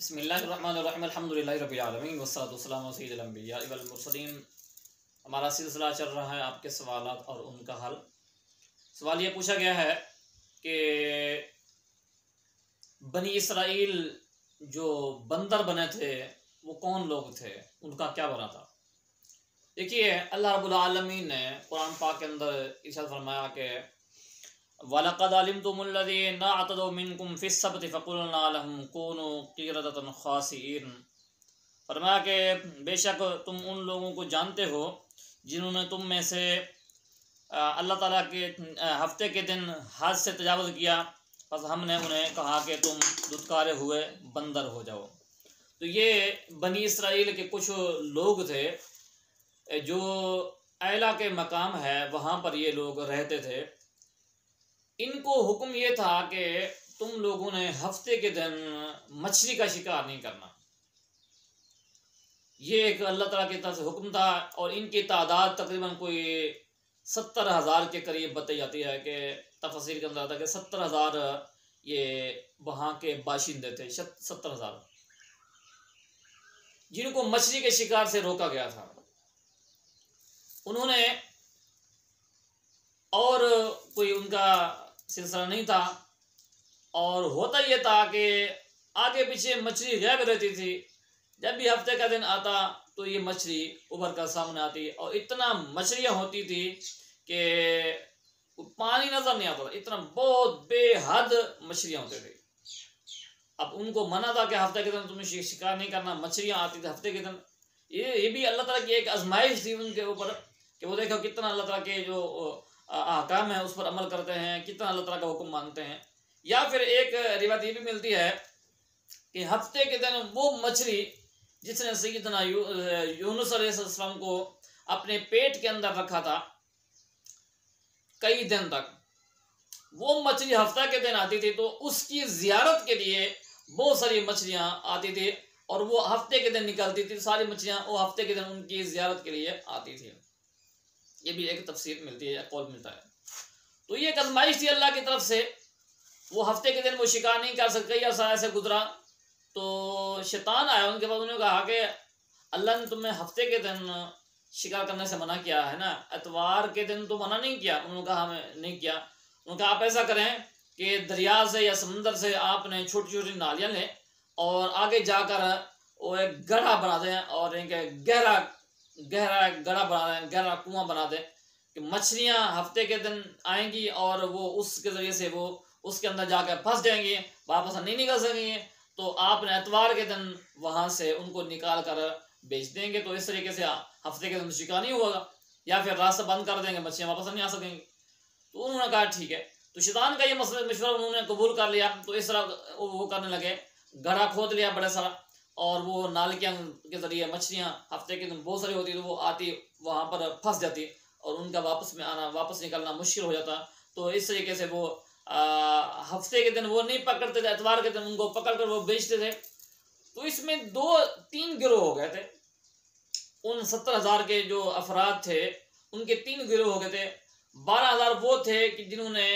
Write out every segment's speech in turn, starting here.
बिस्मिल्लाहिर्रहमानिर्रहीम अल्हम्दुलिल्लाहि रब्बिल आलमीन वस्सलातु वस्सलामु अला सय्यिदिल अंबिया वल मुरसलीन। हमारा सिलसिला चल रहा है आपके सवालात और उनका हल। सवाल ये पूछा गया है कि बनी इसराइल जो बंदर बने थे वो कौन लोग थे, उनका क्या बना था। देखिए, अल्लाह रब्बुल आलमीन ने कुरान पाक के अंदर इरशाद फरमाया कि वलक़द अलिमतुमुल्लज़ीना अतदौ मिनकुम फ़िस्सब्ति फ़क़ुलना लहुम कूनू क़िरदतन ख़ासिईन। फरमाया कि बेशक तुम उन लोगों को जानते हो जिन्होंने तुम में से अल्लाह ताला के हफ्ते के दिन हद से तजावुज़ किया, बस हमने उन्हें कहा कि तुम दुत्कारे हुए बंदर हो जाओ। तो ये बनी इसराइल के कुछ लोग थे जो आला के मकाम है, वहाँ पर ये लोग रहते थे। इनको हुक्म ये था कि तुम लोगों ने हफ्ते के दिन मछली का शिकार नहीं करना। ये एक अल्लाह ताला की तरफ से हुक्म था और इनकी तादाद तकरीबन कोई 70,000 के करीब बताई जाती है कि तफसीर के अंदर आता है कि 70,000 ये वहाँ के बाशिंदे थे। 70,000 जिनको मछली के शिकार से रोका गया था। उन्होंने और कोई उनका सिलसिला नहीं था और होता यह था कि आगे पीछे मछली गायब रहती थी। जब भी हफ्ते का दिन आता तो ये मछली उभर कर सामने आती और इतना मछलियाँ होती थी कि पानी नजर नहीं आता था, इतना बहुत बेहद मछलियाँ होते थे। अब उनको मना था कि हफ्ते के दिन तुम्हें शिकार नहीं करना, मछलियाँ आती थी हफ्ते के दिन। ये भी अल्लाह ताला की एक आजमाइश थी उनके ऊपर कि वो देखो कितना अल्लाह ताला के जो अहकाम है उस पर अमल करते हैं, कितना अल्लाह ताला का हुक्म मानते हैं। या फिर एक रिवायत ये भी मिलती है कि हफ्ते के दिन वो मछली जिसने सैयदना यूनुस अलैहिस्सलाम को अपने पेट के अंदर रखा था कई दिन तक, वो मछली हफ्ता के दिन आती थी तो उसकी जियारत के लिए बहुत सारी मछलियाँ आती थी और वो हफ्ते के दिन निकलती थी। सारी मछलियाँ वो हफ्ते के दिन उनकी जियारत के लिए आती थी। ये भी एक तफसीर मिलती है, कौल मिलता है। तो ये एक आजमाइश थी अल्लाह की तरफ से। वो हफ्ते के दिन वो शिकार नहीं कर सकते, कई अर्सा ऐसे गुजरा तो शैतान आया उनके पास। उन्होंने कहा कि अल्लाह ने तुम्हें हफ्ते के दिन शिकार करने से मना किया है ना, एतवार के दिन तो मना नहीं किया। उन्होंने कहा हमें नहीं किया। उन्होंने कहा आप ऐसा करें कि दरिया से या समंदर से आपने छोटी छोटी नालियाँ लें और आगे जाकर वो एक गड्ढा बना दें और एक गहरा गड्ढा बना दें, गहरा कुआं बना दें कि मछलियाँ हफ्ते के दिन आएंगी और वो उसके ज़रिए से वो उसके अंदर जाकर फंस जाएंगी, वापस नहीं निकल सकेंगे। तो आपने एतवार के दिन वहाँ से उनको निकाल कर बेच देंगे, तो इस तरीके से हफ्ते के दिन शिकार नहीं होगा। या फिर रास्ता बंद कर देंगे, मछलियाँ वापस नहीं आ सकेंगी। तो उन्होंने कहा ठीक है। तो शैतान का ये मशवरा उन्होंने कबूल कर लिया। तो इस तरह वो करने लगे, गड्ढा खोद लिया बड़ा सारा और वो नालियाँ के जरिए मछलियाँ हफ्ते के दिन बहुत सारी होती तो वो आती वहाँ पर फंस जाती और उनका वापस निकलना मुश्किल हो जाता। तो इस तरीके से वो हफ्ते के दिन वो नहीं पकड़ते थे, एतवार के दिन उनको पकड़ कर वो बेचते थे। तो इसमें 2-3 गिरोह हो गए थे। उन 70,000 के जो अफराद थे उनके 3 गिरोह हो गए थे। 12,000 वो थे कि जिन्होंने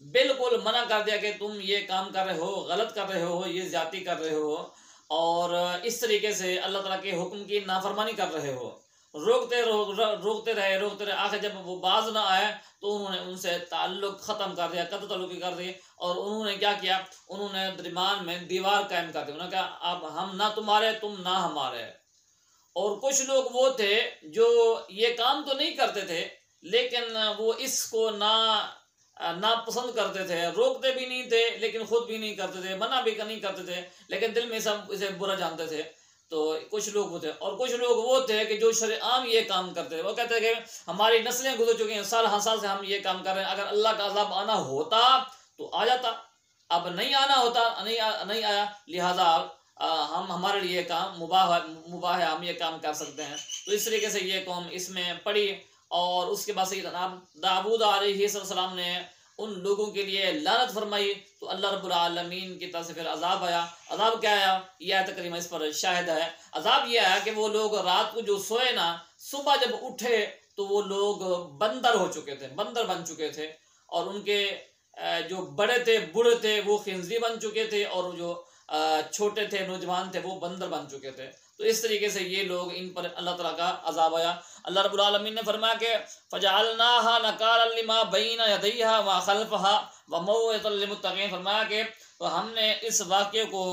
बिल्कुल मना कर दिया कि तुम ये काम कर रहे हो, गलत कर रहे हो, ये ज्यादती कर रहे हो और इस तरीके से अल्लाह ताला के हुक्म की नाफरमानी कर रहे हो। रोकते रहे। आखिर जब वो बाज ना आए तो उन्होंने उनसे ताल्लुक ख़त्म कर दिया, कत्ल ताल्लुक़ कर दिए। और उन्होंने क्या किया, उन्होंने दरमियान में दीवार कायम कर दी। उन्होंने कहा अब हम ना तुम्हारे, तुम ना हमारे। और कुछ लोग वो थे जो ये काम तो नहीं करते थे लेकिन वो इसको ना पसंद करते थे, रोकते भी नहीं थे लेकिन खुद भी नहीं करते थे, मना भी नहीं करते थे लेकिन दिल में सब इसे बुरा जानते थे। तो कुछ लोग वो थे और कुछ लोग वो थे कि जो शरआम ये काम करते थे। वो कहते थे कि हमारी नस्लें गुजर चुकी हैं, साल हर साल से हम ये काम कर रहे हैं, अगर अल्लाह का अज़ाब आना होता तो आ जाता, अब नहीं आना होता, नहीं आया, लिहाजा हम हमारे लिए काम मुबाह है, हम ये काम कर सकते हैं। तो इस तरीके से ये कौम इसमें पड़ी और उसके बाद सैयदना दाऊद अलैहिस्सलाम ने उन लोगों के लिए लानत फरमाई। तो अल्लाह रब्बुल आलमीन की तरफ से फिर अजाब आया। अजाब क्या आया, यह आयत करीमा इस पर शाहिद है। अजाब यह आया कि वो लोग रात को जो सोए ना, सुबह जब उठे तो वो लोग बंदर हो चुके थे, बंदर बन चुके थे और उनके जो बड़े थे बूढ़े थे वो खिंजी बन चुके थे और जो छोटे थे, नौजवान थे, वो बंदर बन चुके थे। तो इस तरीके से ये लोग, इन पर अल्लाह ताला का अजाब आया। अल्लाह रब्बुल आलमीन ने फरमाया कि फजअलनाहा नकालन लिमा बैना यदैहा व खल्फहा व मौइज़तल लिलमुत्तक़ीन, फरमाया कि तो हमने इस वाक़े को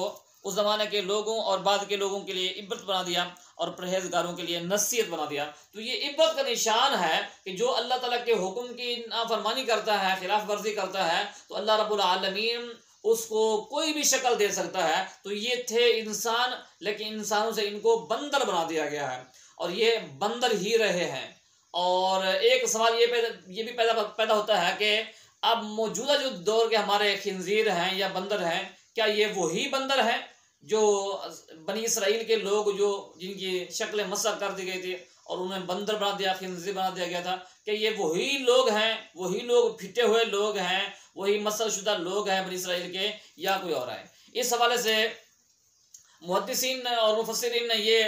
उस ज़माने के लोगों और बाद के लोगों के लिए इब्रत बना दिया और परहेजगारों के लिए नसीहत बना दिया। तो ये इब्रत का निशान है कि जो अल्लाह ताला के हुक्म की नाफरमानी करता है, खिलाफ वर्जी करता है, तो अल्लाह रब्बुल आलमीन उसको कोई भी शक्ल दे सकता है। तो ये थे इंसान, लेकिन इंसानों से इनको बंदर बना दिया गया है और ये बंदर ही रहे हैं। और एक सवाल ये भी पैदा होता है कि अब मौजूदा जो दौर के हमारे खिंजीर हैं या बंदर हैं, क्या ये वही बंदर हैं जो बनी इसराइल के लोग जो जिनकी शक्लें मसख कर दी गई थी और उन्हें बंदर बना दिया, खिंजीर बना दिया गया था? क्या ये वही लोग हैं, वही लोग फिटे हुए लोग हैं, वही मसलशुदा लोग हैं बनी इसराइल के, या कोई और है? इस हवाले से मुहद्दिसीन और मुफस्सिरीन ने ये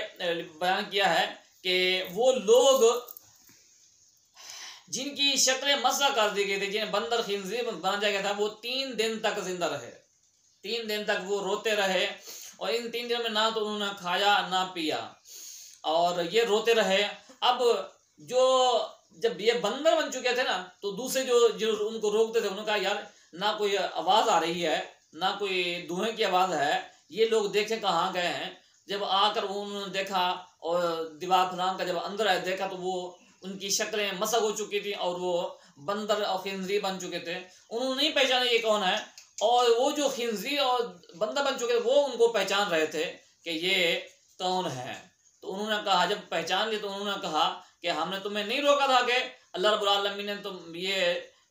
बयान किया है कि वो लोग जिनकी शक्लें मसख कर दी गई थी, जिन्हें बंदर खिंजीर बना दिया गया था, वो 3 दिन तक जिंदा रहे। 3 दिन तक वो रोते रहे और इन 3 दिनों में ना तो उन्होंने खाया ना पिया और ये रोते रहे। अब जो जब ये बंदर बन चुके थे ना, तो दूसरे जो उनको रोकते थे, उन्होंने कहा यार ना कोई आवाज़ आ रही है, ना कोई धुएं की आवाज़ है, ये लोग देखें कहाँ गए हैं। जब आकर उन्होंने देखा और दीवार फलान का जब अंदर आए, देखा तो वो उनकी शक्लें मसख हो चुकी थी और वो बंदर और खिंजीर बन चुके थे। उन्होंने नहीं पहचाना ये कौन है, और वो जो खिंजीर और बंदर बन चुके थे वो उनको पहचान रहे थे कि ये कौन है। तो उन्होंने कहा, जब पहचान ली तो उन्होंने कहा कि हमने तुम्हें नहीं रोका था कि अल्लाह रब्बुल आलमीन ने तुम ये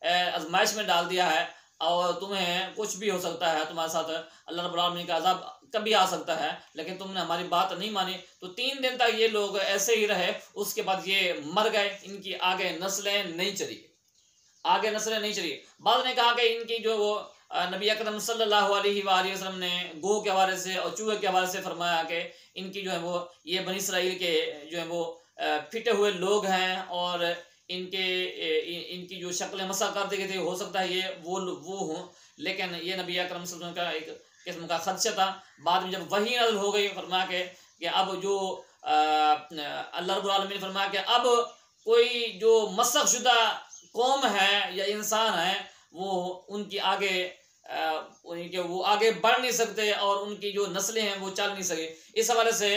आजमाइश में डाल दिया है और तुम्हें कुछ भी हो सकता है, तुम्हारे साथ अल्लाह रब्बुल आलमीन का अज़ाब कभी आ सकता है, लेकिन तुमने हमारी बात नहीं मानी। तो 3 दिन तक ये लोग ऐसे ही रहे, उसके बाद ये मर गए, इनकी आगे नस्लें नहीं चली। बाद ने कहा कि इनकी जो वो नबी अकरम सल्लल्लाहु अलैहि वसल्लम ने गो के हवाले से और चूहे के हवाले से फरमाया कि इनकी जो है वो ये बनी इसराइल के जो है वो फिटे हुए लोग हैं और इनकी जो शक्लें मसख कर दी गई थी, हो सकता है ये वो हों, लेकिन ये नबी अकरम सल्लल्लाहु अलैहि वसल्लम का एक किस्म का खदशा था। बाद में जब वही नाज़िल हो गई, फरमाया कि अब जो अल्लाह रब्बुल आलमीन फरमाया कि अब कोई जो मसख शुदा कौम है या इंसान है, वो उनकी वो आगे बढ़ नहीं सकते और उनकी जो नस्लें हैं वो चल नहीं सके। इस हवाले से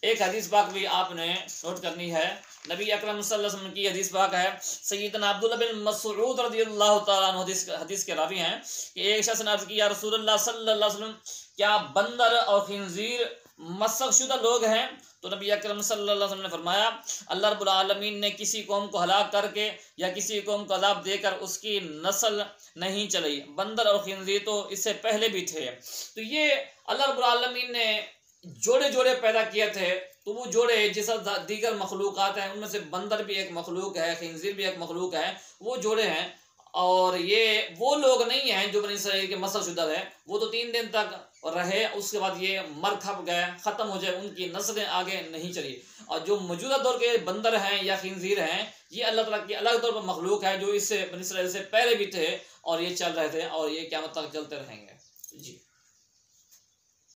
एक हदीस पाक भी आपने नोट करनी है। नबी अकरम सल्लल्लाहु अलैहि वसल्लम की हदीस पाक है। सैयदना अब्दुल्लाह बिन मसऊद रज़ियल्लाहु तआला अन्हु हदीस के रावी हैं कि एक शख्स ने अर्ज़ की, या रसूलुल्लाह सल्लल्लाहु अलैहि वसल्लम, क्या बंदर और खिंजीर मसखशुदा लोग हैं? तो नबी अकरम सल्लल्लाहु अलैहि वसल्लम ने फरमाया, अल्लाह रब्बुल आलमीन ने किसी कौम को हलाक करके या किसी कौम को अज़ाब देकर उसकी नस्ल नहीं चलाई। बंदर और खिंजीर तो इससे पहले भी थे। तो ये अल्लाह रब्बुल आलमीन ने जोड़े पैदा किए थे। तो वो जोड़े जैसा दीगर मखलूक़ात हैं, उनमें से बंदर भी एक मखलूक है, खिंजीर भी एक मखलूक है, वो जोड़े हैं। और ये वो लोग नहीं हैं जो बनी इसराइल के मसखशुदा है। वो तो 3 दिन तक रहे, उसके बाद ये मर खप गए, ख़त्म हो जाए, उनकी नस्लें आगे नहीं चली। और जो मौजूदा दौर के बंदर हैं या खिंजीर हैं, ये अल्लाह ताला की अलग तौर पर मखलूक है जो इससे बनी इसराइल से पहले भी थे और ये चल रहे थे और ये क़यामत तक चलते रहेंगे। जी।